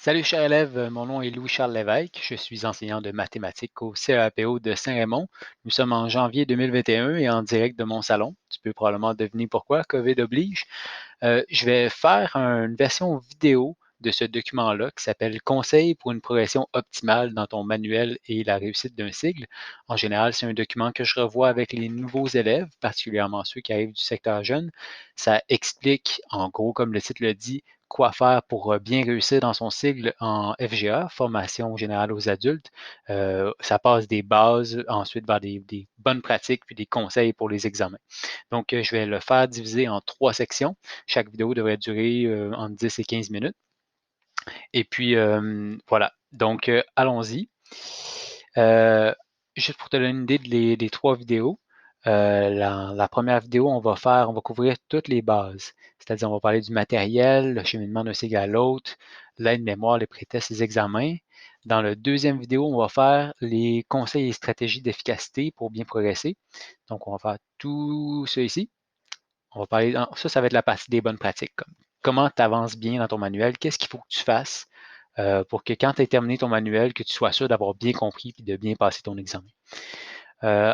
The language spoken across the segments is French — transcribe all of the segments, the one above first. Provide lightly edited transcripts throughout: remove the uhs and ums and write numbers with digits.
Salut chers élèves, mon nom est Louis-Charles Lévesque, je suis enseignant de mathématiques au CEAPO de Saint-Raymond. Nous sommes en janvier 2021 et en direct de mon salon. Tu peux probablement deviner pourquoi, COVID oblige. Je vais faire une version vidéo de ce document-là qui s'appelle Conseil pour une progression optimale dans ton manuel et la réussite d'un cycle. En général, c'est un document que je revois avec les nouveaux élèves, particulièrement ceux qui arrivent du secteur jeune. Ça explique, en gros, comme le titre le dit, quoi faire pour bien réussir dans son cycle en FGA, formation générale aux adultes. Ça passe des bases ensuite vers des bonnes pratiques puis des conseils pour les examens. Donc, je vais le faire diviser en 3 sections. Chaque vidéo devrait durer entre 10 et 15 minutes. Et puis, voilà. Donc, allons-y. Juste pour te donner une idée des 3 vidéos, la première vidéo, on va couvrir toutes les bases. C'est-à-dire, on va parler du matériel, le cheminement d'un cycle à l'autre, l'aide-mémoire, les pré-tests, les examens. Dans la deuxième vidéo, on va faire les conseils et stratégies d'efficacité pour bien progresser. Donc, on va faire tout ça ici. On va parler, ça va être la partie des bonnes pratiques. Comment tu avances bien dans ton manuel, qu'est-ce qu'il faut que tu fasses pour que quand tu aies terminé ton manuel, que tu sois sûr d'avoir bien compris et de bien passer ton examen.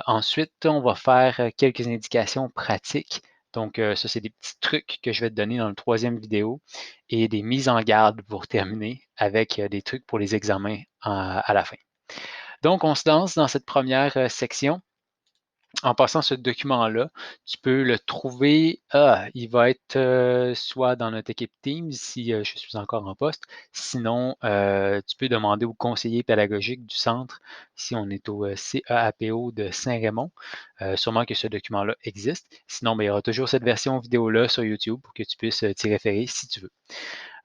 Ensuite, on va faire quelques indications pratiques. Donc, ça, c'est des petits trucs que je vais te donner dans la troisième vidéo et des mises en garde pour terminer avec des trucs pour les examens à la fin. Donc, on se lance dans cette première section. En passant ce document-là, tu peux le trouver, il va être soit dans notre équipe Teams si je suis encore en poste. Sinon, tu peux demander au conseiller pédagogique du centre, si on est au CEAPO de Saint-Raymond. Sûrement que ce document-là existe. Sinon, ben, il y aura toujours cette version vidéo-là sur YouTube pour que tu puisses t'y référer si tu veux.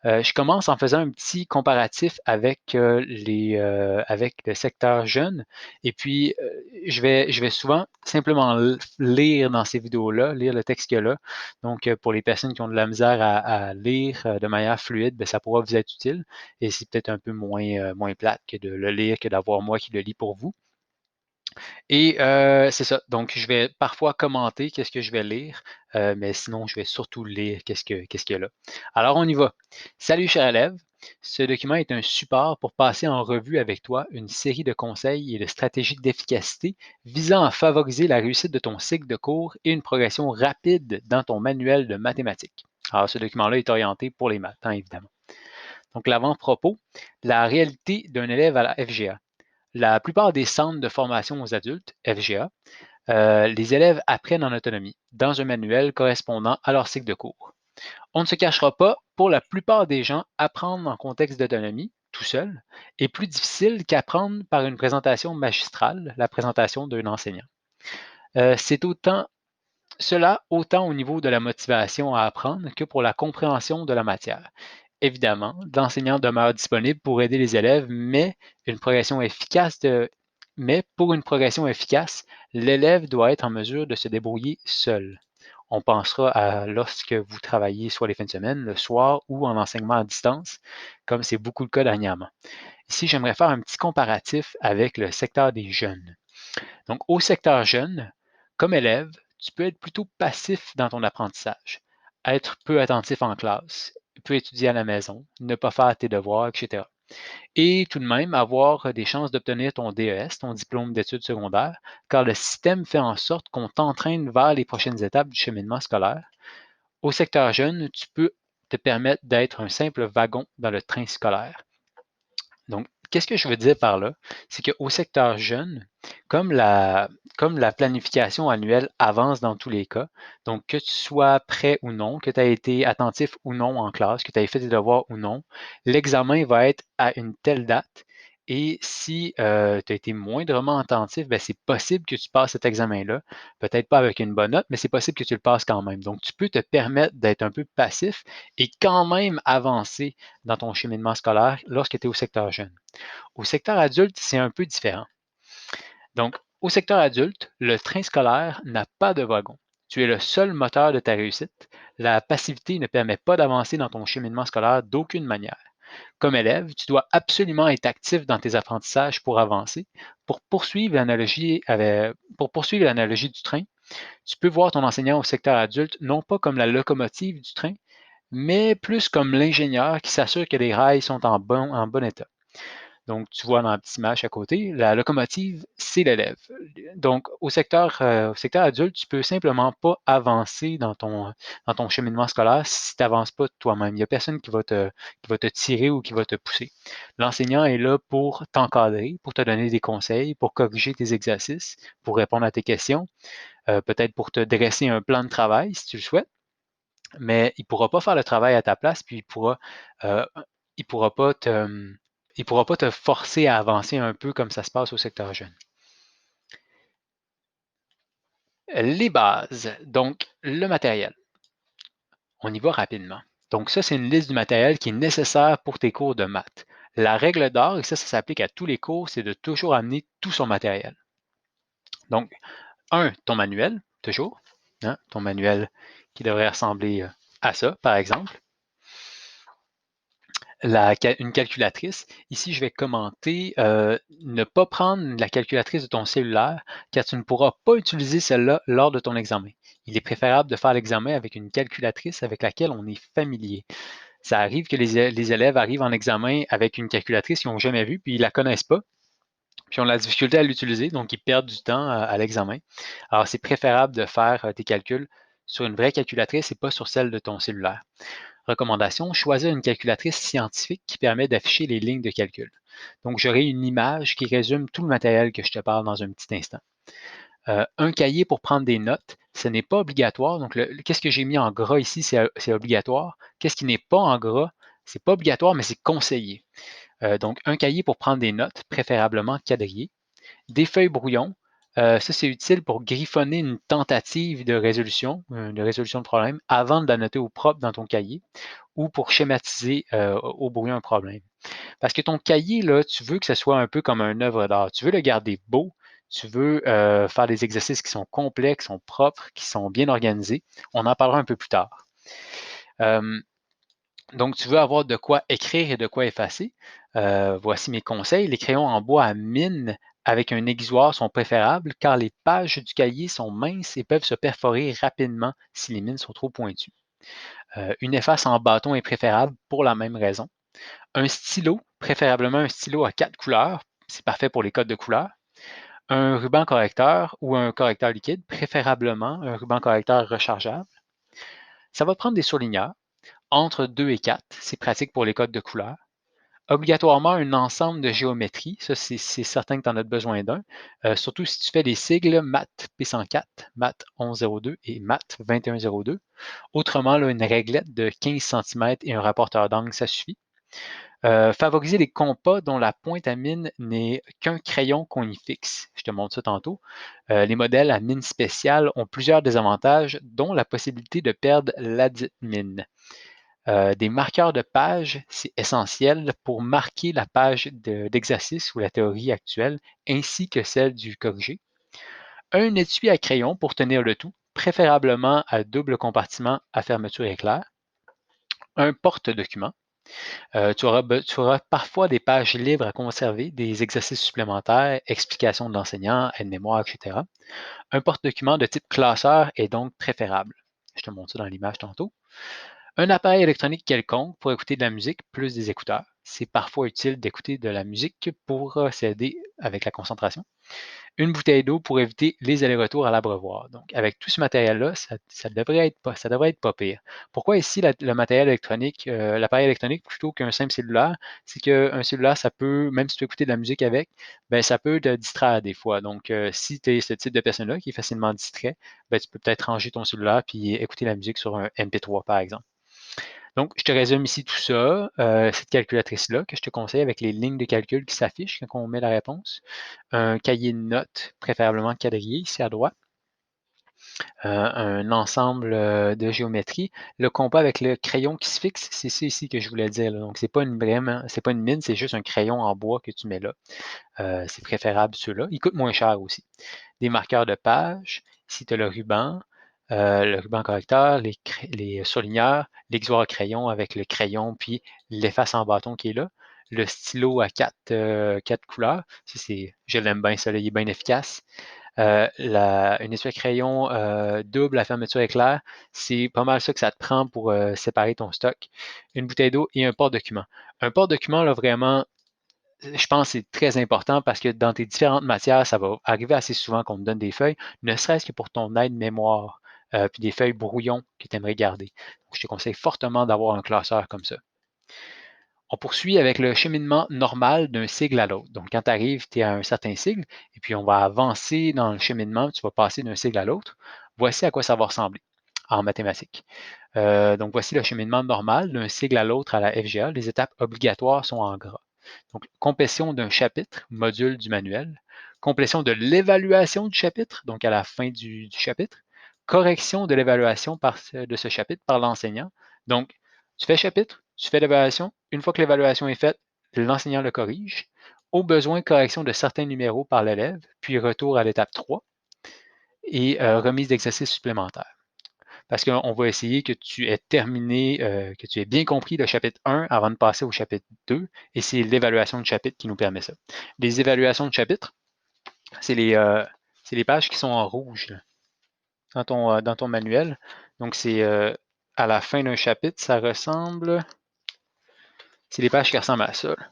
Je commence en faisant un petit comparatif avec avec le secteur jeune. Et puis, je vais souvent simplement lire dans ces vidéos-là, lire le texte qu'il y a là. Donc, pour les personnes qui ont de la misère à lire de manière fluide, bien, ça pourra vous être utile. Et c'est peut-être un peu moins plate que de le lire, que d'avoir moi qui le lis pour vous. Et c'est ça. Donc, je vais parfois commenter qu'est-ce que je vais lire, mais sinon, je vais surtout lire qu'est-ce qu'il y a là. Alors, on y va. Salut, cher élève. Ce document est un support pour passer en revue avec toi une série de conseils et de stratégies d'efficacité visant à favoriser la réussite de ton cycle de cours et une progression rapide dans ton manuel de mathématiques. Alors, ce document-là est orienté pour les maths, hein, évidemment. Donc, l'avant-propos, la réalité d'un élève à la FGA. La plupart des centres de formation aux adultes, FGA, les élèves apprennent en autonomie, dans un manuel correspondant à leur cycle de cours. On ne se cachera pas, pour la plupart des gens, apprendre en contexte d'autonomie, tout seul, est plus difficile qu'apprendre par une présentation magistrale, la présentation d'un enseignant. C'est autant au niveau de la motivation à apprendre que pour la compréhension de la matière. Évidemment, l'enseignant demeure disponible pour aider les élèves, mais pour une progression efficace, l'élève doit être en mesure de se débrouiller seul. On pensera à lorsque vous travaillez soit les fins de semaine, le soir ou en enseignement à distance, comme c'est beaucoup le cas dernièrement. Ici, j'aimerais faire un petit comparatif avec le secteur des jeunes. Donc, au secteur jeune, comme élève, tu peux être plutôt passif dans ton apprentissage, être peu attentif en classe, peu étudier à la maison, ne pas faire tes devoirs, etc. Et tout de même avoir des chances d'obtenir ton DES, ton diplôme d'études secondaires, car le système fait en sorte qu'on t'entraîne vers les prochaines étapes du cheminement scolaire. Au secteur jeune, tu peux te permettre d'être un simple wagon dans le train scolaire. Donc, qu'est-ce que je veux dire par là? C'est qu'au secteur jeune, comme la planification annuelle avance dans tous les cas, donc que tu sois prêt ou non, que tu aies été attentif ou non en classe, que tu aies fait tes devoirs ou non, l'examen va être à une telle date. Et si tu as été moindrement attentif, ben, c'est possible que tu passes cet examen-là. Peut-être pas avec une bonne note, mais c'est possible que tu le passes quand même. Donc, tu peux te permettre d'être un peu passif et quand même avancer dans ton cheminement scolaire lorsque tu es au secteur jeune. Au secteur adulte, c'est un peu différent. Donc, au secteur adulte, le train scolaire n'a pas de wagon. Tu es le seul moteur de ta réussite. La passivité ne permet pas d'avancer dans ton cheminement scolaire d'aucune manière. Comme élève, tu dois absolument être actif dans tes apprentissages pour avancer. Pour poursuivre l'analogie du train, tu peux voir ton enseignant au secteur adulte non pas comme la locomotive du train, mais plus comme l'ingénieur qui s'assure que les rails sont en bon état. Donc, tu vois dans la petite image à côté, la locomotive, c'est l'élève. Donc, au secteur adulte, tu peux simplement pas avancer dans ton cheminement scolaire si tu n'avances pas toi-même. Il n'y a personne qui va te tirer ou qui va te pousser. L'enseignant est là pour t'encadrer, pour te donner des conseils, pour corriger tes exercices, pour répondre à tes questions, peut-être pour te dresser un plan de travail si tu le souhaites, mais il ne pourra pas faire le travail à ta place, puis euh, il pourra pas te, il pourra pas te forcer à avancer un peu comme ça se passe au secteur jeune. Les bases, donc le matériel. On y va rapidement. Donc ça, c'est une liste du matériel qui est nécessaire pour tes cours de maths. La règle d'or, et ça s'applique à tous les cours, c'est de toujours amener tout son matériel. Donc, ton manuel, toujours, hein, ton manuel qui devrait ressembler à ça, par exemple. Une calculatrice. Ici, je vais commenter ne pas prendre la calculatrice de ton cellulaire car tu ne pourras pas utiliser celle-là lors de ton examen. Il est préférable de faire l'examen avec une calculatrice avec laquelle on est familier. Ça arrive que les élèves arrivent en examen avec une calculatrice qu'ils n'ont jamais vue, puis ils ne la connaissent pas, puis ont la difficulté à l'utiliser, donc ils perdent du temps à l'examen. Alors, c'est préférable de faire tes calculs sur une vraie calculatrice et pas sur celle de ton cellulaire. Recommandation, choisir une calculatrice scientifique qui permet d'afficher les lignes de calcul. Donc, j'aurai une image qui résume tout le matériel que je te parle dans un petit instant. Un cahier pour prendre des notes, ce n'est pas obligatoire. Donc, qu'est-ce que j'ai mis en gras ici, c'est obligatoire. Qu'est-ce qui n'est pas en gras, c'est pas obligatoire, mais c'est conseillé. Donc, un cahier pour prendre des notes, préférablement quadrillé. Des feuilles brouillon, ça c'est utile pour griffonner une tentative de résolution de problème, avant de la noter au propre dans ton cahier ou pour schématiser au brouillon un problème. Parce que ton cahier, là, tu veux que ce soit un peu comme une œuvre d'art. Tu veux le garder beau, tu veux faire des exercices qui sont complets, qui sont propres, qui sont bien organisés. On en parlera un peu plus tard. Donc, tu veux avoir de quoi écrire et de quoi effacer. Voici mes conseils. Les crayons en bois à mine avec un aiguisoir sont préférables car les pages du cahier sont minces et peuvent se perforer rapidement si les mines sont trop pointues. Une efface en bâton est préférable pour la même raison. Un stylo, préférablement un stylo à 4 couleurs, c'est parfait pour les codes de couleurs. Un ruban correcteur ou un correcteur liquide, préférablement un ruban correcteur rechargeable. Ça va prendre des surligneurs, entre 2 et 4, c'est pratique pour les codes de couleurs. Obligatoirement un ensemble de géométrie, ça c'est certain que tu en as besoin d'un, surtout si tu fais les sigles MAT P104, MAT 1102 et MAT 2102. Autrement, là, une réglette de 15 cm et un rapporteur d'angle, ça suffit. Favoriser les compas dont la pointe à mine n'est qu'un crayon qu'on y fixe. Je te montre ça tantôt. Les modèles à mine spéciale ont plusieurs désavantages, dont la possibilité de perdre ladite mine. Des marqueurs de page, c'est essentiel pour marquer la page d'exercice ou la théorie actuelle, ainsi que celle du corrigé. Un étui à crayon pour tenir le tout, préférablement à double compartiment à fermeture éclair. Un porte-document. Tu auras parfois des pages libres à conserver, des exercices supplémentaires, explications de l'enseignant, aide-mémoire, etc. Un porte-document de type classeur est donc préférable. Je te montre ça dans l'image tantôt. Un appareil électronique quelconque pour écouter de la musique plus des écouteurs. C'est parfois utile d'écouter de la musique pour s'aider avec la concentration. Une bouteille d'eau pour éviter les allers-retours à l'abreuvoir. Donc, avec tout ce matériel-là, ça devrait être pas pire. Pourquoi ici le matériel électronique, l'appareil électronique plutôt qu'un simple cellulaire? C'est qu'un cellulaire, ça peut, même si tu peux écouter de la musique avec, ben, ça peut te distraire des fois. Donc, si tu es ce type de personne-là qui est facilement distrait, ben, tu peux peut-être ranger ton cellulaire puis écouter la musique sur un MP3, par exemple. Donc, je te résume ici tout ça, cette calculatrice-là que je te conseille avec les lignes de calcul qui s'affichent quand on met la réponse. Un cahier de notes, préférablement quadrillé, ici à droite. Un ensemble de géométrie. Le compas avec le crayon qui se fixe, c'est ça ici que je voulais dire. Là. Donc, c'est pas une mine, c'est juste un crayon en bois que tu mets là. C'est préférable ceux-là. Ils coûtent moins cher aussi. Des marqueurs de page. Ici, tu as le ruban correcteur, les surligneurs, l'aiguisoire à crayon avec le crayon, puis l'efface en bâton qui est là. Le stylo à quatre couleurs. Je l'aime bien, ça, là, il est bien efficace. Une essuie-crayon double à fermeture éclair, c'est pas mal ça que ça te prend pour séparer ton stock. Une bouteille d'eau et un porte-document. Un porte-document, là, vraiment, je pense que c'est très important parce que dans tes différentes matières, ça va arriver assez souvent qu'on te donne des feuilles, ne serait-ce que pour ton aide-mémoire, puis des feuilles brouillons que tu aimerais garder. Donc, je te conseille fortement d'avoir un classeur comme ça. On poursuit avec le cheminement normal d'un sigle à l'autre. Donc, quand tu arrives, tu es à un certain sigle, et puis on va avancer dans le cheminement, tu vas passer d'un sigle à l'autre. Voici à quoi ça va ressembler en mathématiques. Donc, voici le cheminement normal d'un sigle à l'autre à la FGA. Les étapes obligatoires sont en gras. Donc, complétion d'un chapitre, module du manuel. Complétion de l'évaluation du chapitre, donc à la fin du chapitre. Correction de l'évaluation de ce chapitre par l'enseignant. Donc, tu fais chapitre, tu fais l'évaluation. Une fois que l'évaluation est faite, l'enseignant le corrige. Au besoin, correction de certains numéros par l'élève, puis retour à l'étape 3 et remise d'exercices supplémentaires. Parce qu'on va essayer que tu aies terminé, que tu aies bien compris le chapitre 1 avant de passer au chapitre 2, et c'est l'évaluation de chapitre qui nous permet ça. Les évaluations de chapitre, c'est les pages qui sont en rouge là, dans ton manuel. Donc, c'est à la fin d'un chapitre, ça ressemble. C'est les pages qui ressemblent à ça, là,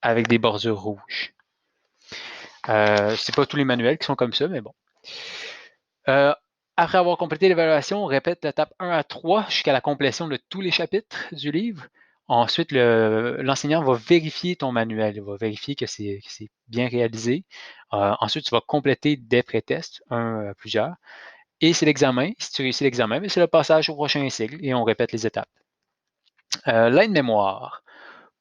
avec des bordures rouges. C'est pas tous les manuels qui sont comme ça, mais bon. Après avoir complété l'évaluation, on répète l'étape 1 à 3 jusqu'à la complétion de tous les chapitres du livre. Ensuite, l'enseignant va vérifier ton manuel. Il va vérifier que c'est bien réalisé. Ensuite, tu vas compléter des pré-tests, un à plusieurs. Et c'est l'examen. Si tu réussis l'examen, c'est le passage au prochain cycle et on répète les étapes. L'aide-mémoire.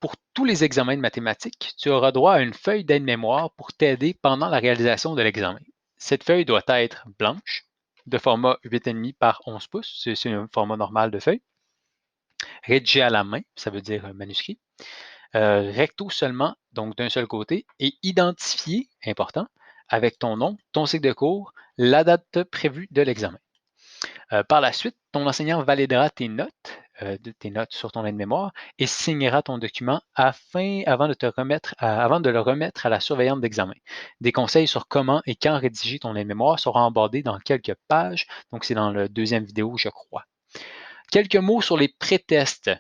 Pour tous les examens de mathématiques, tu auras droit à une feuille d'aide-mémoire pour t'aider pendant la réalisation de l'examen. Cette feuille doit être blanche, de format 8,5 par 11 pouces, c'est un format normal de feuille, rédigée à la main, ça veut dire manuscrit, recto seulement, donc d'un seul côté, et identifié, important, avec ton nom, ton cycle de cours, la date prévue de l'examen. Par la suite, ton enseignant validera tes notes sur ton aide-mémoire et signera ton document avant de le remettre à la surveillante d'examen. Des conseils sur comment et quand rédiger ton aide-mémoire seront abordés dans quelques pages, donc c'est dans la deuxième vidéo, je crois. Quelques mots sur les pré-tests.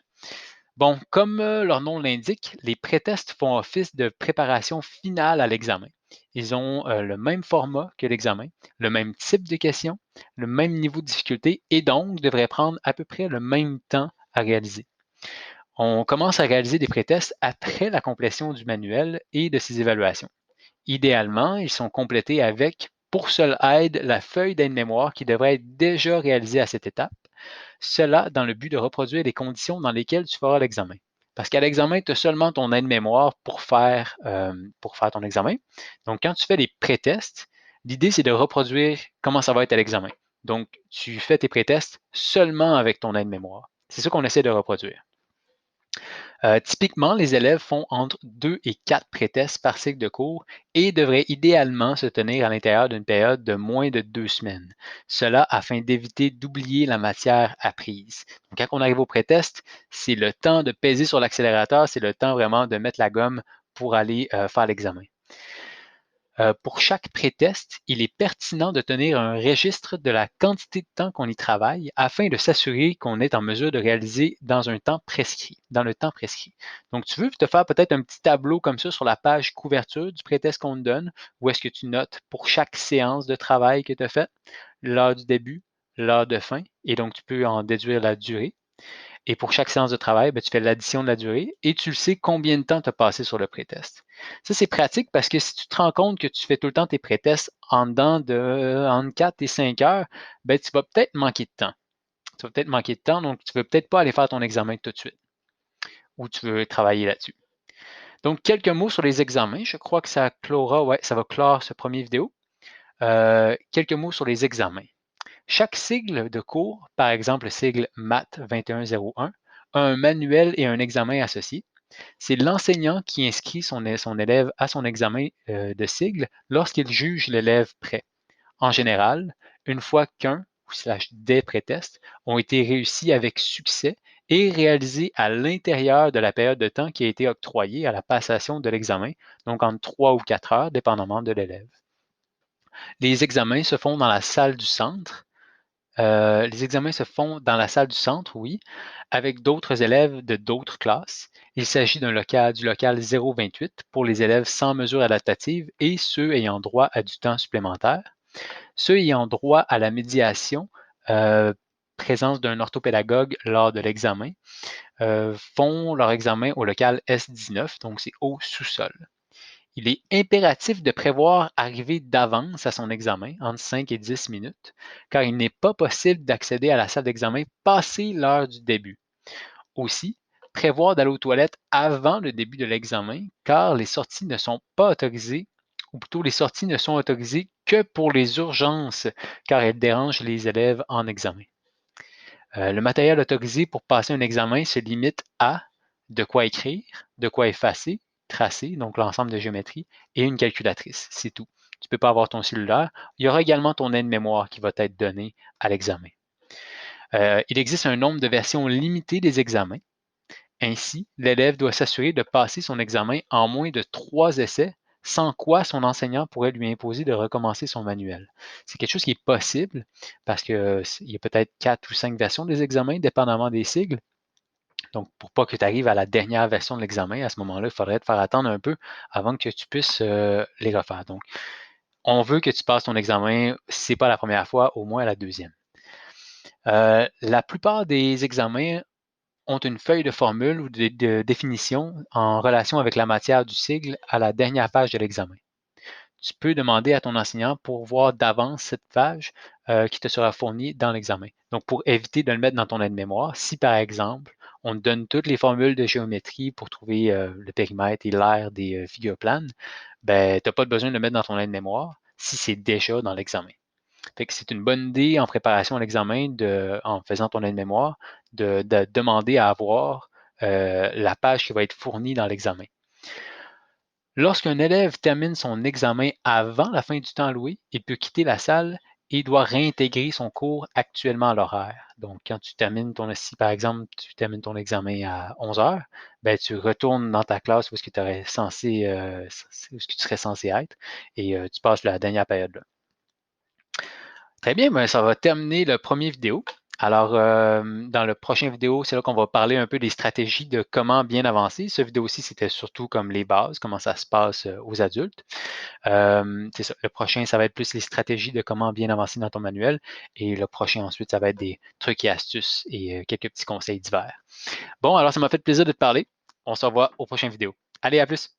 Bon, comme leur nom l'indique, les pré-tests font office de préparation finale à l'examen. Ils ont le même format que l'examen, le même type de questions, le même niveau de difficulté et donc devraient prendre à peu près le même temps à réaliser. On commence à réaliser des pré-tests après la complétion du manuel et de ses évaluations. Idéalement, ils sont complétés avec, pour seule aide, la feuille d'aide-mémoire qui devrait être déjà réalisée à cette étape. Cela dans le but de reproduire les conditions dans lesquelles tu feras l'examen. Parce qu'à l'examen, tu as seulement ton aide-mémoire pour faire ton examen. Donc, quand tu fais les pré-tests, l'idée, c'est de reproduire comment ça va être à l'examen. Donc, tu fais tes pré-tests seulement avec ton aide-mémoire. C'est ça qu'on essaie de reproduire. Typiquement, les élèves font entre 2 et 4 pré-tests par cycle de cours et devraient idéalement se tenir à l'intérieur d'une période de moins de 2 semaines. Cela afin d'éviter d'oublier la matière apprise. Donc, quand on arrive au pré-test, c'est le temps de peser sur l'accélérateur, c'est le temps vraiment de mettre la gomme pour aller faire l'examen. Pour chaque pré-test, il est pertinent de tenir un registre de la quantité de temps qu'on y travaille afin de s'assurer qu'on est en mesure de réaliser dans le temps prescrit. Donc, tu veux te faire peut-être un petit tableau comme ça sur la page couverture du pré-test qu'on te donne, où est-ce que tu notes pour chaque séance de travail que tu as faite, l'heure du début, l'heure de fin, et donc tu peux en déduire la durée. Et pour chaque séance de travail, tu fais l'addition de la durée et tu le sais combien de temps tu as passé sur le pré-test. Ça, c'est pratique parce que si tu te rends compte que tu fais tout le temps tes pré-tests entre 4 et 5 heures, tu vas peut-être manquer de temps. Tu vas peut-être manquer de temps, donc tu ne veux peut-être pas aller faire ton examen tout de suite ou tu veux travailler là-dessus. Donc, quelques mots sur les examens. Je crois que ça va clore ce premier vidéo. Quelques mots sur les examens. Chaque sigle de cours, par exemple le sigle Math 2101, a un manuel et un examen associés. C'est l'enseignant qui inscrit son élève à son examen de sigle lorsqu'il juge l'élève prêt. En général, une fois qu'un ou des pré-tests ont été réussis avec succès et réalisés à l'intérieur de la période de temps qui a été octroyée à la passation de l'examen, donc entre 3 ou 4 heures, dépendamment de l'élève. les examens se font dans la salle du centre. Les examens se font dans la salle du centre, oui, avec d'autres élèves de d'autres classes. Il s'agit du local 028 pour les élèves sans mesure adaptative et ceux ayant droit à du temps supplémentaire. Ceux ayant droit à la médiation, présence d'un orthopédagogue lors de l'examen, font leur examen au local S19, donc c'est au sous-sol. Il est impératif de prévoir arriver d'avance à son examen, entre 5 et 10 minutes, car il n'est pas possible d'accéder à la salle d'examen passé l'heure du début. Aussi, prévoir d'aller aux toilettes avant le début de l'examen, car les sorties ne sont pas autorisées, ou plutôt les sorties ne sont autorisées que pour les urgences, car elles dérangent les élèves en examen. Le matériel autorisé pour passer un examen se limite à de quoi écrire, de quoi effacer, tracer, donc l'ensemble de géométrie, et une calculatrice. C'est tout. Tu ne peux pas avoir ton cellulaire. Il y aura également ton aide-mémoire qui va être donné à l'examen. Il existe un nombre de versions limitées des examens. Ainsi, l'élève doit s'assurer de passer son examen en moins de 3 essais, sans quoi son enseignant pourrait lui imposer de recommencer son manuel. C'est quelque chose qui est possible parce qu'il y a peut-être 4 ou 5 versions des examens, dépendamment des sigles. Donc, pour pas que tu arrives à la dernière version de l'examen, à ce moment-là, il faudrait te faire attendre un peu avant que tu puisses les refaire. Donc, on veut que tu passes ton examen, si ce n'est pas la première fois, au moins à la deuxième. La plupart des examens ont une feuille de formule ou de définition en relation avec la matière du sigle à la dernière page de l'examen. Tu peux demander à ton enseignant pour voir d'avance cette page qui te sera fournie dans l'examen. Donc, pour éviter de le mettre dans ton aide-mémoire, si par exemple, on te donne toutes les formules de géométrie pour trouver le périmètre et l'aire des figures planes, ben, tu n'as pas besoin de le mettre dans ton aide-mémoire si c'est déjà dans l'examen. Fait que c'est une bonne idée en préparation à l'examen, en faisant ton aide-mémoire, de demander à avoir la page qui va être fournie dans l'examen. Lorsqu'un élève termine son examen avant la fin du temps alloué, il peut quitter la salle et doit réintégrer son cours actuellement à l'horaire. Donc, quand tu termines si par exemple, tu termines ton examen à 11 heures, ben, tu retournes dans ta classe où, est-ce que tu où est-ce que tu serais censé être et tu passes la dernière période là. Très bien, ben, ça va terminer le premier vidéo. Alors, dans le prochain vidéo, c'est là qu'on va parler un peu des stratégies de comment bien avancer. Ce vidéo-ci, c'était surtout comme les bases, comment ça se passe aux adultes. C'est ça. Le prochain, ça va être plus les stratégies de comment bien avancer dans ton manuel. Et le prochain, ensuite, ça va être des trucs et astuces et quelques petits conseils divers. Bon, alors ça m'a fait plaisir de te parler. On se revoit aux prochaines vidéos. Allez, à plus!